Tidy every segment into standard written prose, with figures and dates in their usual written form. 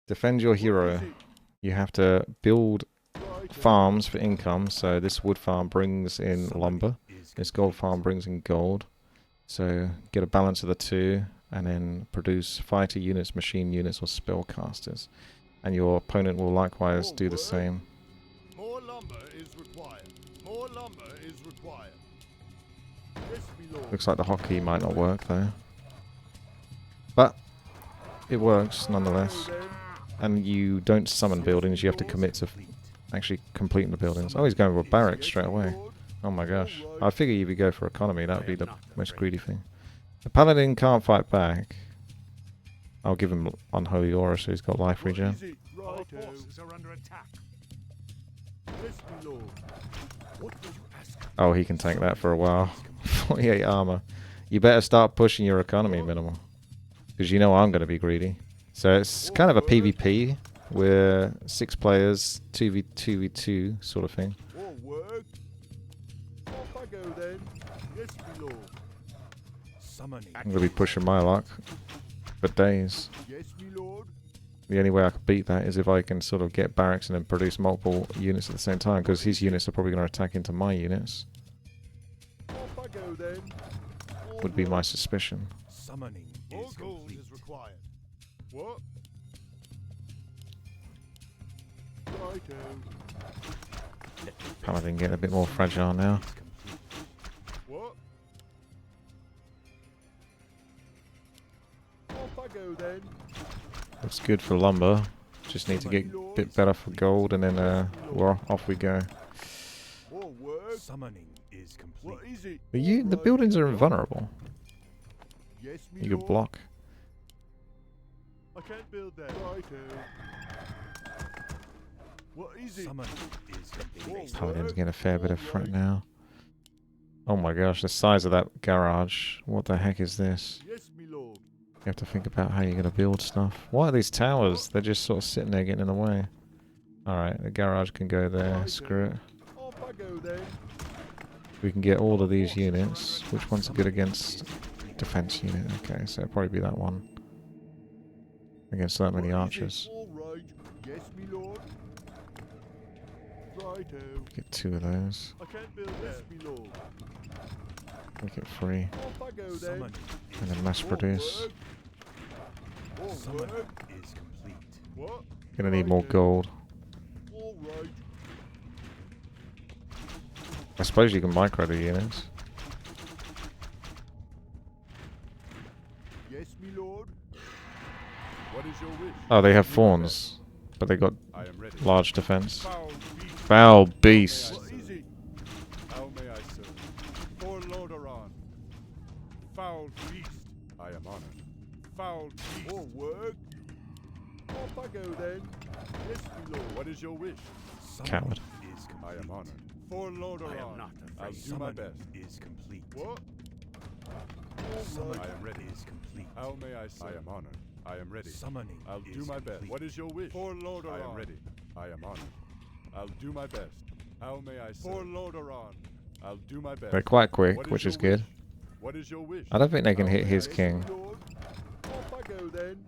Defend your hero. You have to build farms for income. So this wood farm brings in lumber. This gold farm brings in gold. So get a balance of the two, and then produce fighter units, machine units, or spellcasters. And your opponent will likewise do the same. More lumber is required. More lumber is required. Yes, my lord. Looks like the hotkey might not work though. But it works nonetheless. And you don't summon buildings, you have to commit to actually completing the buildings. Oh, he's going with barracks straight away. Oh my gosh. I figure if you go for economy, that would be the most greedy thing. The paladin can't fight back. I'll give him unholy aura so he's got life regen. Our forces are under attack. Yes, my lord. What will you ask? Oh, he can tank that for a while. 48 armor. You better start pushing your economy minimal. Because you know I'm going to be greedy. So it's kind of a PvP. We're 6 players, 2v2 sort of thing. More work. Off I go then. Yes, my lord. Summoning. I'm going to be pushing my luck for days. Yes, my lord. The only way I could beat that is if I can sort of get barracks and then produce multiple units at the same time, because his units are probably going to attack into my units. Off I go then. Would be my suspicion. Summoning is complete. Is required. What? Righto. Paladin getting a bit more fragile now. What? Off I go then. Looks good for lumber. Just need to get a bit better for gold, and then well, off we go. More work. Summoning is complete. What is it? The buildings are invulnerable. Yes, me You can block. I can't build that. Righto. What is it? Summoning is complete. Paladin's getting a fair bit of threat now. Oh my gosh, the size of that garage. What the heck is this? Yes, me lord. You have to think about how you're going to build stuff. What are these towers? They're just sort of sitting there getting in the way. Alright, the garage can go there. Screw it. Off I go then. We can get all of these units. Which one's good against defense unit? Okay, so it'll probably be that one. Against that many archers. All right. Yes, me lord. Righto. Get 2 of those. I can't build that. Yes, me lord. Make it 3. Off I go then. And then mass produce. More work is complete. What? Gonna need more gold. All right. I suppose you can micro the units. Yes, me lord. What is your wish? Oh, they have fawns, but they got I am ready. large defense. Foul beast. Foul beast. What is it? How may I serve? For Lordaeron. Foul beast. I am honored. Foul beast. More work. Off I go then. Yes, me lord. What is your wish? Coward. I am honored. For Lordaeron. I am not afraid. I'll do my best. Is complete. What? I am ready. Is complete. How may I serve? I am honored. I am ready. Summoning. I'll do my best. What is your wish? For Lordaeron. I am ready. I am honored. I'll do my best. How may I serve? For Lordaeron. I'll do my best. They're quite quick, What which is your good. wish? What is your wish? I don't think they can How hit may his I king. serve, Lord? Off I go then.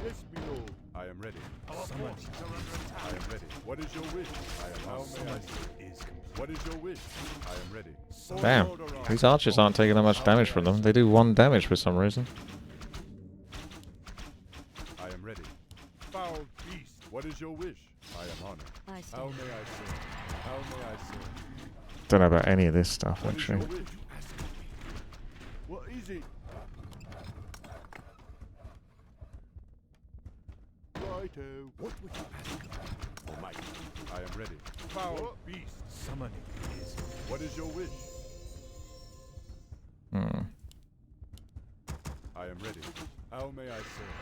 Yes, me lord. I am ready. Our forces are under attack. I am ready. What is your wish? I am how may I serve? Is complete. What is your wish? I am ready. For Damn. Lordaeron. These archers aren't taking that much damage from them. They do 1 damage for some reason. I am ready. Foul beast. What is your wish? I am honored. I How stand. may I serve? How may I serve? Don't know about any of this stuff, What is your actually. wish? What is it? Righto. What would you ask? For might. I am ready. Foul beast. Summoning is. What is your wish? Hmm. I am ready. How may I serve?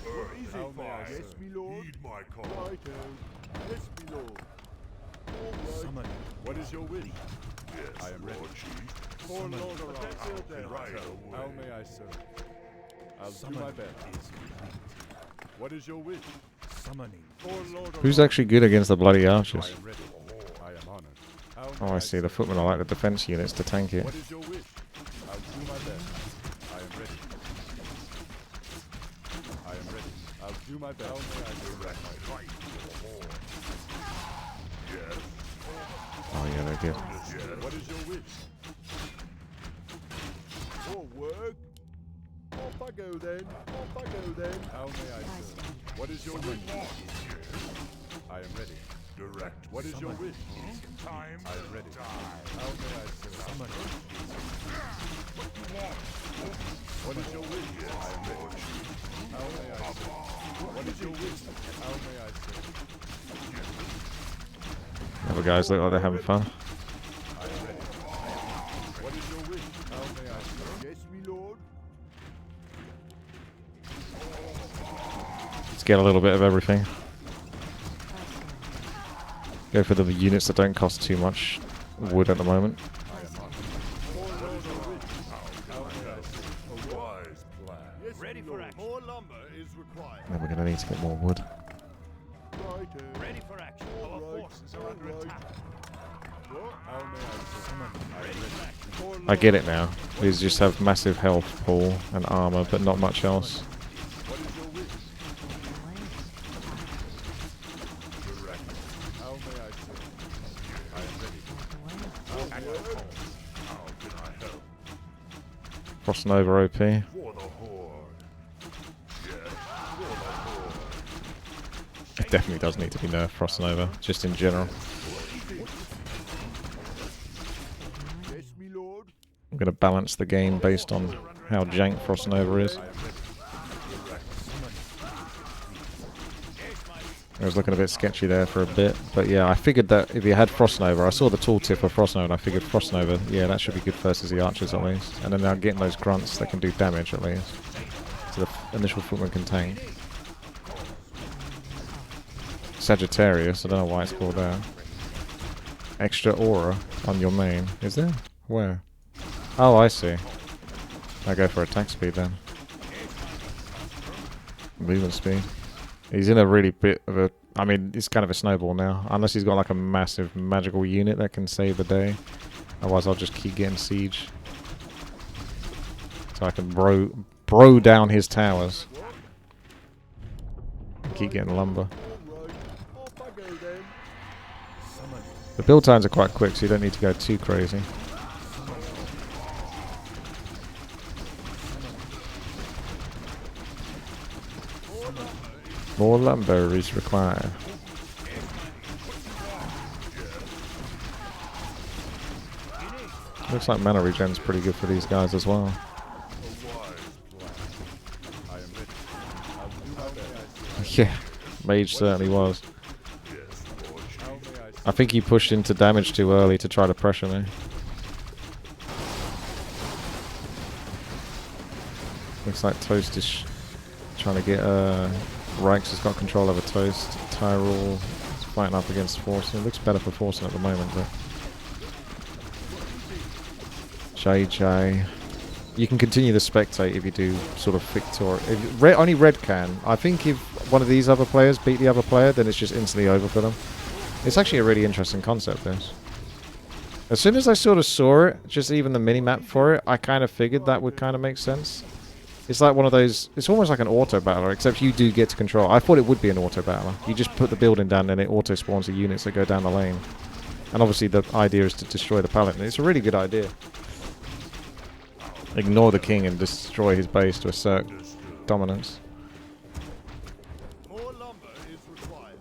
What is How it? may I Yes, serve? me lord. Heed my call. Righto. Yes, me lord. All right. Summoning. What is your wish? Yes, I am ready. Lord Chief. For Lordaeron. Right How away. may I serve? I'll do my best. What is your wish? Summoning. For Lordaeron. Who's actually good against the bloody I archers? am ready. I am honored. How Oh, may I see. The serve? footmen are like the defense units to tank it. What is your wish? I'll do my best. I am ready. I am ready. I'll do my best. How may I direct my fight? Yes. Oh yeah, they're good. What is your wish? For work? Off I go then. Off I go then. How may I serve? What is your wish? I am ready. Direct. What is your wish? Time. I am ready. How may I serve? What is your wish? I am ready. How may I serve? What is your wish? How may I serve? Other guys look like they're having fun. I am ready. What is your wish? How may I serve? Yes, me lord. Let's get a little bit of everything. Go for the units that don't cost too much wood at the moment. Ready for action. More lumber is required. Then we're going to need to get more wood. Ready for action. Our forces are under attack. How may I serve? I get it now. These just have massive health pool and armor, but not much else. What is your wish? Direct. How may I serve? I am ready. How can I help? Crossing over OP. For the horde. Yes, for the horde. It definitely does need to be nerfed, Frost Nova, just in general. Yes, me lord. I'm going to balance the game based on how jank Frost Nova is. I was looking a bit sketchy there for a bit, but yeah, I figured that if you had Frost Nova, I saw the tooltip for Frost Nova, and I figured Frost Nova, yeah, that should be good versus the archers at least. And then now getting those grunts that can do damage at least. So the initial footman can tank. Sagittarius, I don't know why it's called that. Extra aura on your main. Is there? Where? Oh, I see. I go for attack speed then. Movement speed. He's in a really bit of a... I mean, it's kind of a snowball now. Unless he's got like a massive magical unit that can save the day. Otherwise I'll just keep getting siege. So I can bro down his towers. And keep getting lumber. The build times are quite quick, so you don't need to go too crazy. More lumber is required. Looks like mana regen's pretty good for these guys as well. Yeah, Mage certainly was. I think he pushed into damage too early to try to pressure me. Looks like Toast is trying to get Reichs has got control over Toast. Tyrell is fighting up against Forsen. It looks better for Forsen at the moment, but JJ. You can continue to spectate if you do sort of Victor. Only Red can. I think if one of these other players beat the other player, then it's just instantly over for them. It's actually a really interesting concept, this. As soon as I sort of saw it, just even the mini-map for it, I kind of figured that would kind of make sense. It's like one of those... It's almost like an auto-battler, except you do get to control. I thought it would be an auto-battler. You just put the building down and it auto-spawns the units that go down the lane. And obviously the idea is to destroy the paladin. It's a really good idea. Ignore the king and destroy his base to assert dominance. More lumber is required.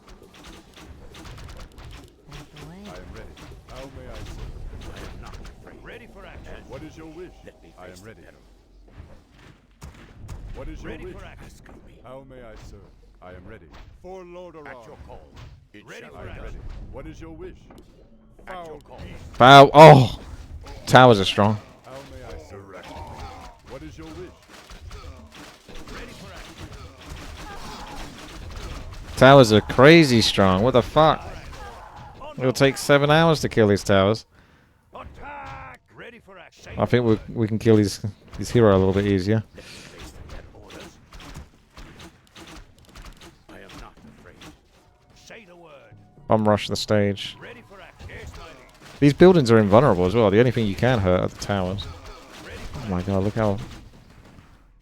I am ready. How may I serve? I am not afraid. Ready for action. What is your wish? I am ready. What is your wish? How may I serve? I am ready. For Lord Around. At your call. Ready for action. Ready. What is your wish? At your call. Foul. Oh! Towers are strong. How may I serve? What is your wish? Ready for action. Towers are crazy strong. What the fuck? It'll take 7 hours to kill these towers. Attack! Ready for action. I think we can kill his hero a little bit easier. I am not afraid. Say the word. Bomb rush the stage. Ready for action. These buildings are invulnerable as well. The only thing you can hurt are the towers. Oh my god, look how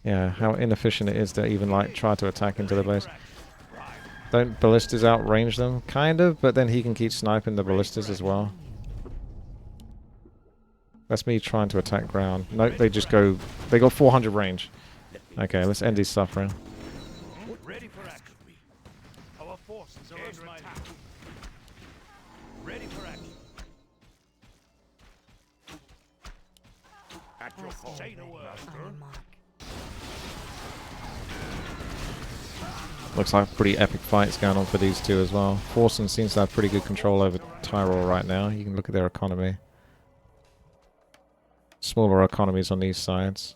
Yeah, how inefficient it is to even like try to attack into the base. Don't ballistas outrange them? Kind of, but then he can keep sniping the ballistas as well. That's me trying to attack ground. Nope, they just go... They got 400 range. Okay, let's end his suffering. Ready for action. Our forces are under attack. Ready for action. At your call. Say the word. Looks like pretty epic fights going on for these two as well. Forsen seems to have pretty good control over Tyrol right now. You can look at their economy. Smaller economies on these sides.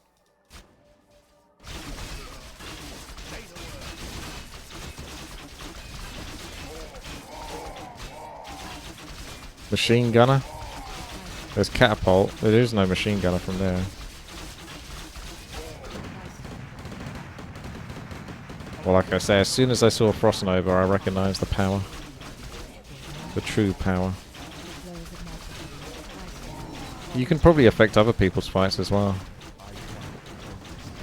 Machine gunner. There's catapult. There is no machine gunner from there. Well, like I say, as soon as I saw Frostnova, I recognized the power. The true power. You can probably affect other people's fights as well.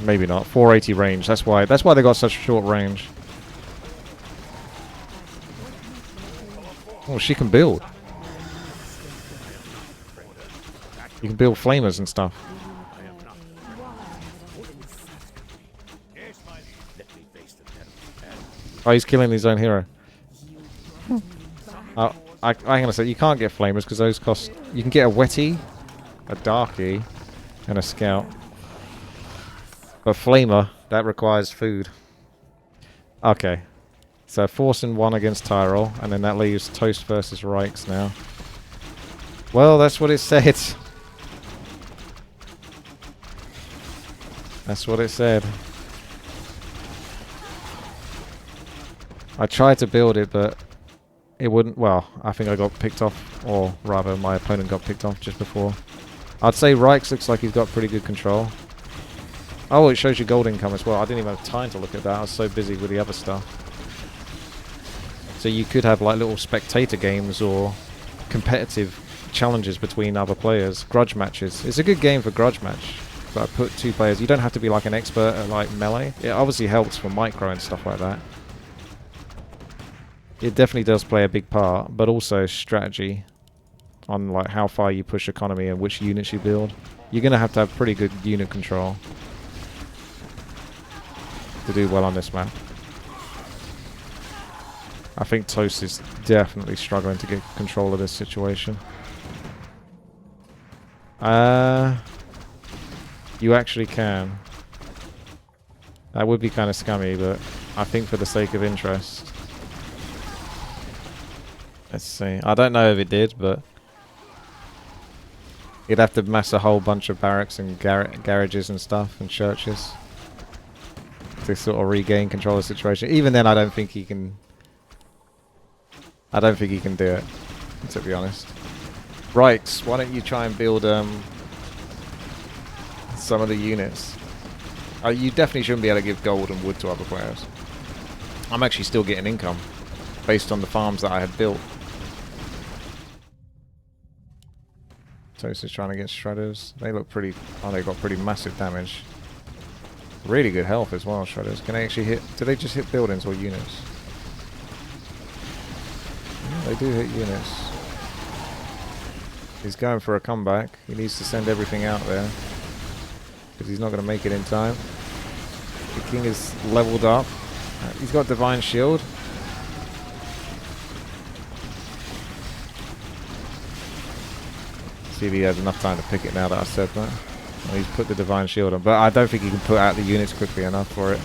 Maybe not. 480 range. That's why they got such short range. Oh, she can build. You can build flamers and stuff. Oh, he's killing his own hero. I'm gonna say you can't get flamers because those cost. You can get a wetty, a darky, and a scout. But flamer that requires food. Okay, so forcing one against Tyrol, and then that leaves Toast versus Reichs now. Well, that's what it said. That's what it said. I tried to build it, but it wouldn't... Well, I think I got picked off, or rather, my opponent got picked off just before. I'd say Reichs looks like he's got pretty good control. Oh, it shows you gold income as well. I didn't even have time to look at that. I was so busy with the other stuff. So you could have like little spectator games or competitive challenges between other players. Grudge matches. It's a good game for grudge match. But I put two players. You don't have to be like an expert at like melee. It obviously helps for micro and stuff like that. It definitely does play a big part, but also strategy on like how far you push economy and which units you build. You're going to have pretty good unit control to do well on this map. I think Toast is definitely struggling to get control of this situation. You actually can. That would be kind of scummy, but I think for the sake of interest. Let's see. I don't know if it did, but you'd have to mass a whole bunch of barracks and garages and stuff and churches to sort of regain control of the situation. Even then, I don't think he can. I don't think he can do it, to be honest. Reichs, why don't you try and build some of the units? You definitely shouldn't be able to give gold and wood to other players. I'm actually still getting income based on the farms that I had built. Toast is trying to get shredders. They look pretty... Oh, they got pretty massive damage. Really good health as well, shredders. Can they actually hit... Do they just hit buildings or units? Yeah, they do hit units. He's going for a comeback. He needs to send everything out there, because he's not going to make it in time. The king is leveled up. He's got Divine Shield. See if he has enough time to pick it now that I said that. Well, he's put the Divine Shield on, but I don't think he can put out the units quickly enough for it.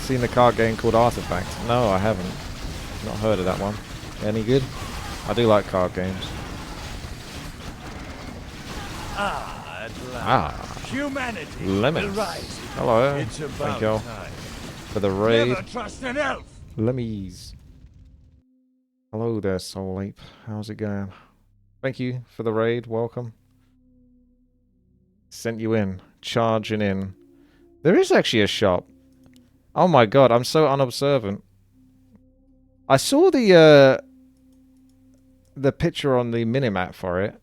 Seen the card game called Artifact? No, I haven't. Not heard of that one. Any good? I do like card games. At last. Ah. Humanity Lemons. will rise. Hello. It's Thank about you time. for the raid. Never trust an elf. Lemmies. Hello there, Soul Ape. How's it going? Thank you for the raid. Welcome. Sent you in. Charging in. There is actually a shop. Oh my god, I'm so unobservant. I saw the the picture on the minimap for it,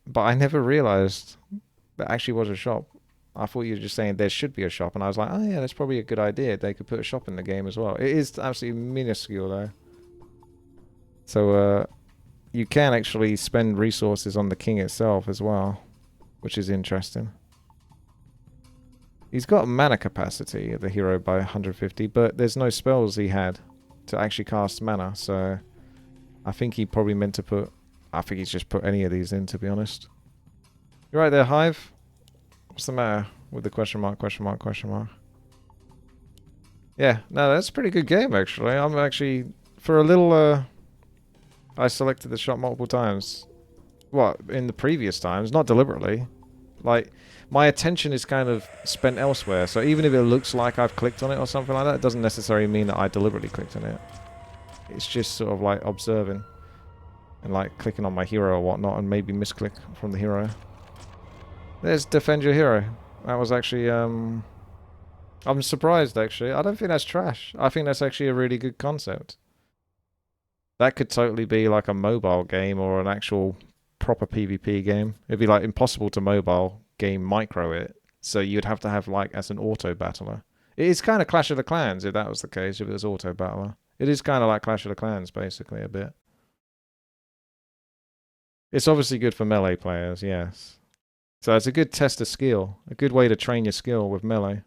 but I never realized there actually was a shop. I thought you were just saying there should be a shop, and I was like, oh yeah, that's probably a good idea. They could put a shop in the game as well. It is absolutely minuscule though. So you can actually spend resources on the king itself as well, which is interesting. He's got mana capacity, the hero, by 150, but there's no spells he had to actually cast mana, so I think he probably meant to put... I think he's just put any of these in, to be honest. You right there, Hive? What's the matter with the question mark, question mark, question mark? Yeah, no, that's a pretty good game, actually. I'm actually... For a little... I selected the shop multiple times. What? In the previous times? Not deliberately. Like, my attention is kind of spent elsewhere, so even if it looks like I've clicked on it or something like that, it doesn't necessarily mean that I deliberately clicked on it. It's just sort of like observing. And like clicking on my hero or whatnot, and maybe misclick from the hero. There's defend your hero. That was actually, I'm surprised actually. I don't think that's trash. I think that's actually a really good concept. That could totally be like a mobile game or an actual proper PvP game. It'd be like impossible to mobile game micro it. So you'd have to have like as an auto battler. It is kind of Clash of the Clans if that was the case, if it was auto battler. It is kind of like Clash of the Clans basically a bit. It's obviously good for melee players, yes. So it's a good test of skill. A good way to train your skill with melee.